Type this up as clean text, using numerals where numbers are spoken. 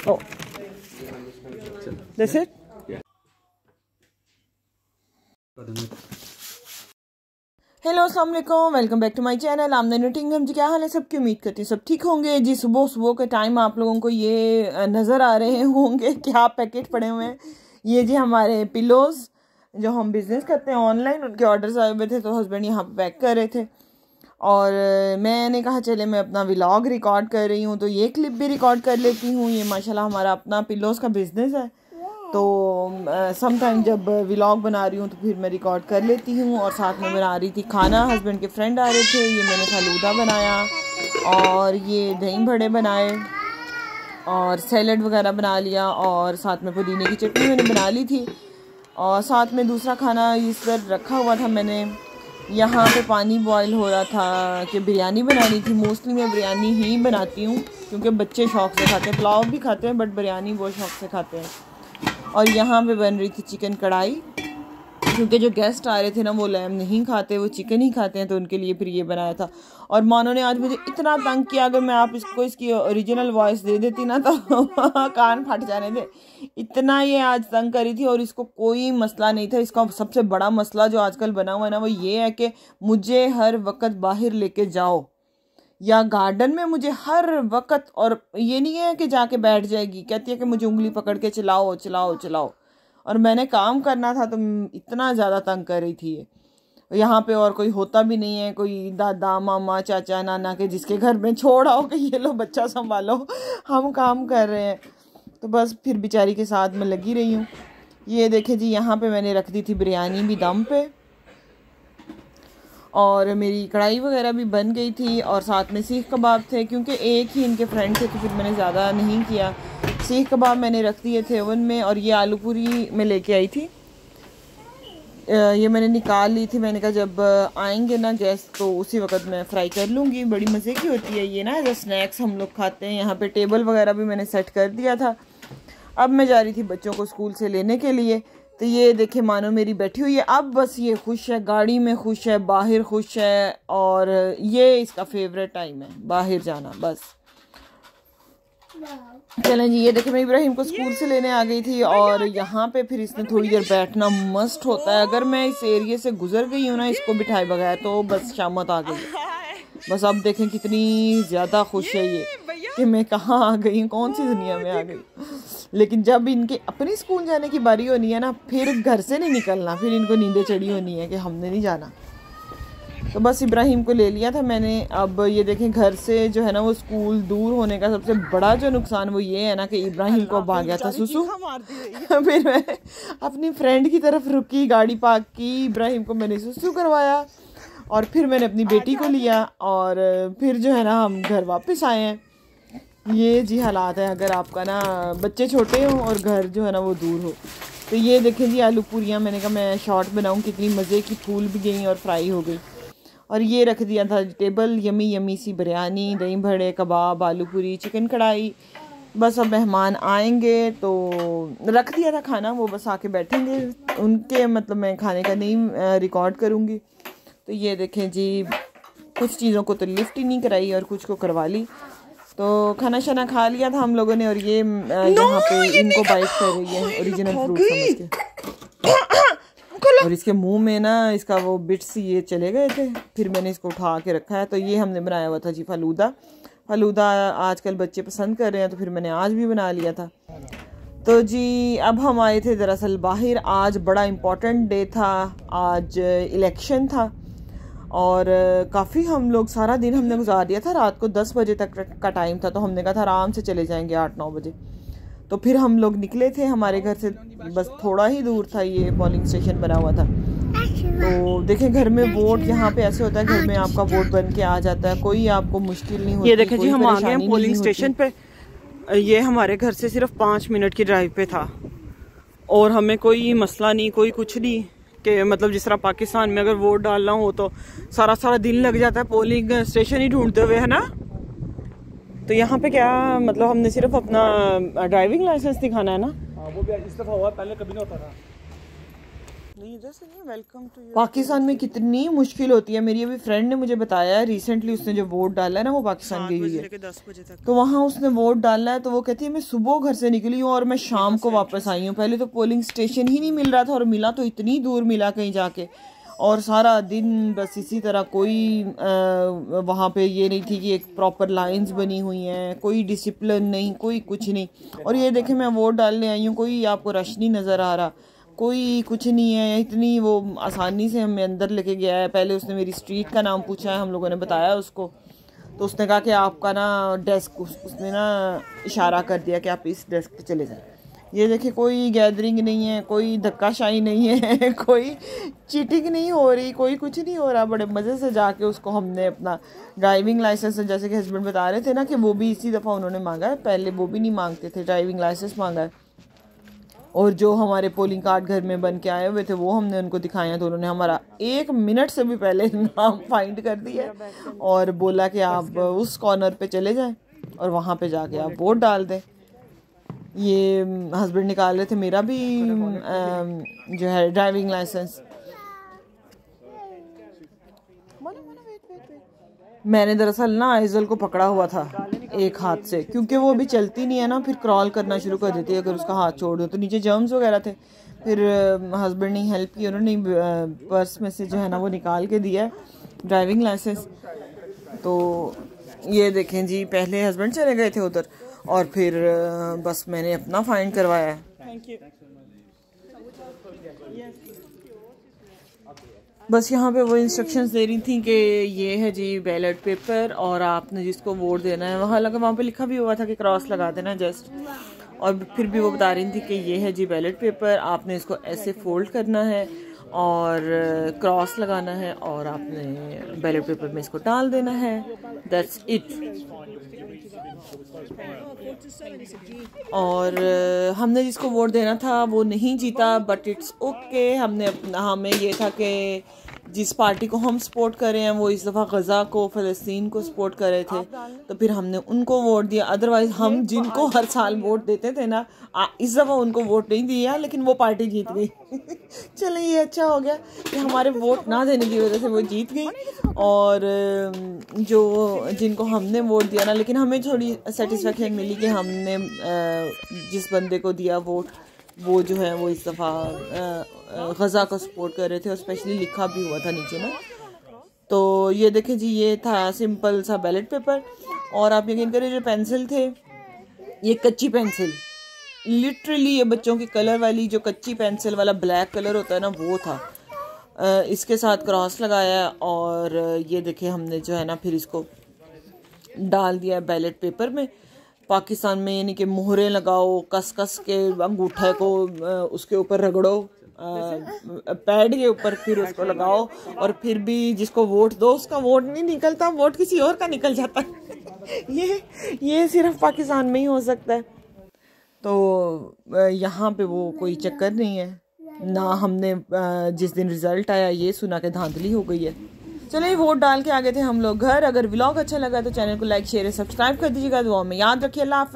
Oh, that's it? Hello अस्सलाम वालेकुम, welcome back to my channel Aamna Nottingham ji. क्या हाल है सबकी? उम्मीद करती हूँ सब ठीक होंगे जी। सुबह सुबह के टाइम आप लोगों को ये नज़र आ रहे होंगे क्या पैकेट पड़े हुए हैं। ये जी हमारे पिलोज़ जो हम बिज़नेस करते हैं ऑनलाइन, उनके ऑर्डर्स आए हुए थे तो हस्बैंड यहाँ पे पैक कर रहे थे और मैंने कहा चले मैं अपना व्लॉग रिकॉर्ड कर रही हूँ तो ये क्लिप भी रिकॉर्ड कर लेती हूँ। ये माशाल्लाह हमारा अपना पिलोज़ का बिज़नेस है तो सम टाइम जब व्लॉग बना रही हूँ तो फिर मैं रिकॉर्ड कर लेती हूँ। और साथ में बना रही थी खाना, हस्बैंड के फ्रेंड आ रहे थे, ये मैंने फालूदा बनाया और ये दही बड़े बनाए और सैलड वगैरह बना लिया और साथ में पुदीने की चटनी मैंने बना ली थी। और साथ में दूसरा खाना इस पर रखा हुआ था मैंने, यहाँ पे पानी बॉयल हो रहा था कि बिरयानी बनानी थी। मोस्टली मैं बिरयानी ही बनाती हूँ क्योंकि बच्चे शौक़ से खाते हैं, पुलाव भी खाते हैं बट बिरयानी बहुत शौक़ से खाते हैं। और यहाँ पे बन रही थी चिकन कढ़ाई क्योंकि जो गेस्ट आ रहे थे ना वो लैम नहीं खाते, वो चिकन ही खाते हैं तो उनके लिए फिर ये बनाया था। और मानो ने आज मुझे इतना तंग किया, अगर मैं आप इसको इसकी ओरिजिनल वॉइस दे देती ना तो कान फट जाने थे। इतना ये आज तंग करी थी और इसको कोई मसला नहीं था। इसका सबसे बड़ा मसला जो आजकल बना हुआ है ना वो ये है कि मुझे हर वक्त बाहर लेके जाओ या गार्डन में मुझे हर वक्त, और ये नहीं है कि जाके बैठ जाएगी, कहती है कि मुझे उंगली पकड़ के चलाओ चलाओ चलाओ। और मैंने काम करना था तो इतना ज़्यादा तंग कर रही थी ये। यहाँ पे और कोई होता भी नहीं है, कोई दादा मामा चाचा नाना के जिसके घर में छोड़ आओ कि ये लो बच्चा संभालो, हम काम कर रहे हैं। तो बस फिर बेचारी के साथ मैं लगी रही हूँ। ये देखे जी यहाँ पे मैंने रख दी थी बिरयानी भी दम पे और मेरी कढ़ाई वगैरह भी बन गई थी और साथ में सीख कबाब थे क्योंकि एक ही इनके फ्रेंड थे तो फिर मैंने ज़्यादा नहीं किया। सीख कबाब मैंने रख दिए थे ओवन में और ये आलू पूरी मैं लेके आई थी, ये मैंने निकाल ली थी। मैंने कहा जब आएंगे ना गेस्ट तो उसी वक्त मैं फ्राई कर लूँगी। बड़ी मज़े की होती है ये ना, जो स्नैक्स हम लोग खाते हैं। यहाँ पे टेबल वगैरह भी मैंने सेट कर दिया था। अब मैं जा रही थी बच्चों को स्कूल से लेने के लिए तो ये देखे मानो मेरी बैठी हुई है। अब बस ये खुश है, गाड़ी में खुश है, बाहर खुश है और ये इसका फेवरेट टाइम है बाहर जाना। बस चलें जी, ये देखे मैं इब्राहिम को स्कूल से लेने आ गई थी और यहाँ पे फिर इसने थोड़ी देर बैठना मस्ट होता है। अगर मैं इस एरिए से गुजर गई हूँ ना इसको बिठाए बगैर तो बस शामत आ गई। बस अब देखें कितनी ज़्यादा खुश है ये कि मैं कहाँ आ गई हूँ, कौन सी दुनिया में आ गई। लेकिन जब इनके अपने स्कूल जाने की बारी होनी है ना फिर घर से नहीं निकलना, फिर इनको नींदें चढ़ी होनी है कि हमने नहीं जाना। तो बस इब्राहिम को ले लिया था मैंने। अब ये देखें घर से जो है ना वो स्कूल दूर होने का सबसे बड़ा जो नुकसान वो ये है ना कि इब्राहिम को अब आ गया था सुसु। फिर मैं अपनी फ्रेंड की तरफ रुकी, गाड़ी पार्क की, इब्राहिम को मैंने सुसु करवाया और फिर मैंने अपनी बेटी को लिया और फिर जो है ना हम घर वापस आए हैं। ये जी हालात है अगर आपका ना बच्चे छोटे हों और घर जो है ना वो दूर हो। तो ये देखें जी आलू पूरियाँ, मैंने कहा मैं शॉर्ट बनाऊँ, कितनी मज़े की फूल भी गई और फ्राई हो गई। और ये रख दिया था टेबल, यमी यमी सी बिरयानी, दही बड़े, कबाब, आलू पूरी, चिकन कढ़ाई। बस अब मेहमान आएंगे तो रख दिया था खाना, वो बस आके बैठेंगे उनके, मतलब मैं खाने का नहीं रिकॉर्ड करूँगी। तो ये देखें जी कुछ चीज़ों को तो लिफ्ट ही नहीं कराई और कुछ को करवा ली। तो खाना शाना खा लिया था हम लोगों ने और ये यहाँ पे इनको बाइट कर रही है ओरिजिनल फ्रूट समझ के। और इसके मुंह में ना इसका वो बिट्स ये चले गए थे, फिर मैंने इसको उठा के रखा है। तो ये हमने बनाया हुआ था जी फालूदा। फालूदा आजकल बच्चे पसंद कर रहे हैं तो फिर मैंने आज भी बना लिया था। तो जी अब हम आए थे दरअसल बाहर, आज बड़ा इम्पोर्टेंट डे था, आज इलेक्शन था और काफ़ी हम लोग सारा दिन हमने गुजार दिया था। रात को 10 बजे तक का टाइम था तो हमने कहा था आराम से चले जाएंगे 8-9 बजे। तो फिर हम लोग निकले थे, हमारे घर से बस थोड़ा ही दूर था ये पोलिंग स्टेशन बना हुआ था। तो देखें घर में वोट यहाँ पे ऐसे होता है, घर में आपका वोट बन के आ जाता है, कोई आपको मुश्किल नहीं होती। ये देखें जी हम आ गए हैं पोलिंग स्टेशन पे। ये हमारे घर से सिर्फ 5 मिनट की ड्राइव पे था और हमें कोई मसला नहीं, कोई कुछ नहीं कि मतलब जिस तरह पाकिस्तान में अगर वोट डालना हो तो सारा दिन लग जाता है पोलिंग स्टेशन ही ढूंढते हुए, है ना। तो यहाँ पे क्या मतलब हमने सिर्फ अपना ड्राइविंग लाइसेंस दिखाना है ना। वो भी इस दफा हुआ, पहले कभी नहीं होता था। पाकिस्तान में कितनी मुश्किल होती है। मेरी अभी फ्रेंड ने मुझे बताया है, रिसेंटली उसने जो वोट डाला है ना, वो पाकिस्तान गई हुई है, 10 बजे तक। तो वहाँ उसने वोट डाला है। तो वो कहती है मैं सुबह घर से निकली हूँ और मैं शाम को वापस आई हूँ। पहले तो पोलिंग स्टेशन ही नहीं मिल रहा था, और मिला तो इतनी दूर मिला कहीं जाके, और सारा दिन बस इसी तरह। कोई वहाँ पे ये नहीं थी कि एक प्रॉपर लाइंस बनी हुई हैं, कोई डिसिप्लिन नहीं, कोई कुछ नहीं। और ये देखे मैं वोट डालने आई हूँ, कोई आपको रश नहीं नज़र आ रहा, कोई कुछ नहीं है। इतनी वो आसानी से हमें अंदर लेके गया है। पहले उसने मेरी स्ट्रीट का नाम पूछा है, हम लोगों ने बताया उसको, तो उसने कहा कि आपका ना डेस्क, उसने ना इशारा कर दिया कि आप इस डेस्क पे चले जाएं। ये देखिए कोई गैदरिंग नहीं है, कोई धक्काशाही नहीं है, कोई चीटिंग नहीं हो रही, कोई कुछ नहीं हो रहा। बड़े मज़े से जाके उसको हमने अपना ड्राइविंग लाइसेंस, जैसे कि हस्बैंड बता रहे थे ना कि वो भी इसी दफ़ा उन्होंने मांगा है, पहले वो भी नहीं मांगते थे, ड्राइविंग लाइसेंस मांगा है। और जो हमारे पोलिंग कार्ड घर में बन के आए हुए थे वो हमने उनको दिखाए हैं, तो उन्होंने हमारा 1 मिनट से भी पहले नाम फाइंड कर दिया और बोला कि आप उस कॉर्नर पे चले जाएं और वहाँ पे जाके आप वोट डाल दें। ये हस्बैंड निकाल रहे थे मेरा भी जो है ड्राइविंग लाइसेंस। मैंने दरअसल ना आइजल को पकड़ा हुआ था एक हाथ से, क्योंकि वो अभी चलती नहीं है ना, फिर क्रॉल करना शुरू कर देती है अगर उसका हाथ छोड़ दो, तो नीचे जर्म्स वगैरह थे। फिर हस्बैंड ने हेल्प की, उन्होंने पर्स में से जो है ना वो निकाल के दिया ड्राइविंग लाइसेंस। तो ये देखें जी, पहले हस्बैंड चले गए थे उधर और फिर बस मैंने अपना फाइन करवाया है। बस यहाँ पे वो इंस्ट्रक्शंस दे रही थी कि ये है जी बैलेट पेपर, और आपने जिसको वोट देना है, वहाँ लगा, वहाँ पे लिखा भी हुआ था कि क्रॉस लगा देना जस्ट। और फिर भी वो बता रही थी कि ये है जी बैलेट पेपर, आपने इसको ऐसे फोल्ड करना है और क्रॉस लगाना है और आपने बैलेट पेपर में इसको डाल देना है, दैट्स इट। और हमने जिसको वोट देना था वो नहीं जीता, बट इट्स ओके। हमें ये था कि जिस पार्टी को हम सपोर्ट कर रहे हैं वो इस दफ़ा गज़ा को, फ़लस्तीन को सपोर्ट कर रहे थे, तो फिर हमने उनको वोट दिया। अदरवाइज़ हम जिनको हर साल वोट देते थे ना, इस दफ़ा उनको वोट नहीं दिया, लेकिन वो पार्टी जीत गई। चलो ये अच्छा हो गया कि हमारे वोट ना देने की वजह से वो जीत गई। और जो जिनको हमने वोट दिया ना, लेकिन हमें थोड़ी सेटिस्फेक्शन मिली कि हमने जिस बंदे को दिया वोट, वो जो है वो इस दफ़ा गज़ा को सपोर्ट कर रहे थे, और स्पेशली लिखा भी हुआ था नीचे ना। तो ये देखें जी, ये था सिंपल सा बैलेट पेपर। और आप यकीन करें, जो पेंसिल थे ये कच्ची पेंसिल, लिटरली ये बच्चों की कलर वाली जो कच्ची पेंसिल वाला ब्लैक कलर होता है ना, वो था। इसके साथ क्रॉस लगाया और ये देखें हमने जो है ना फिर इसको डाल दिया बैलेट पेपर में। पाकिस्तान में यानी कि मोहरें लगाओ, कस कस के अंगूठे को उसके ऊपर रगड़ो, पैड के ऊपर, फिर उसको लगाओ, और फिर भी जिसको वोट दो उसका वोट नहीं निकलता, वोट किसी और का निकल जाता है। ये सिर्फ पाकिस्तान में ही हो सकता है। तो यहाँ पे वो कोई चक्कर नहीं है ना। हमने जिस दिन रिजल्ट आया ये सुना के धांधली हो गई है। चलिए वोट डाल के आ गए थे हम लोग घर। अगर व्लॉग अच्छा लगा तो चैनल को लाइक शेयर सब्सक्राइब कर दीजिएगा। दुआ में याद रखिए। अल्लाह हाफ़िज़।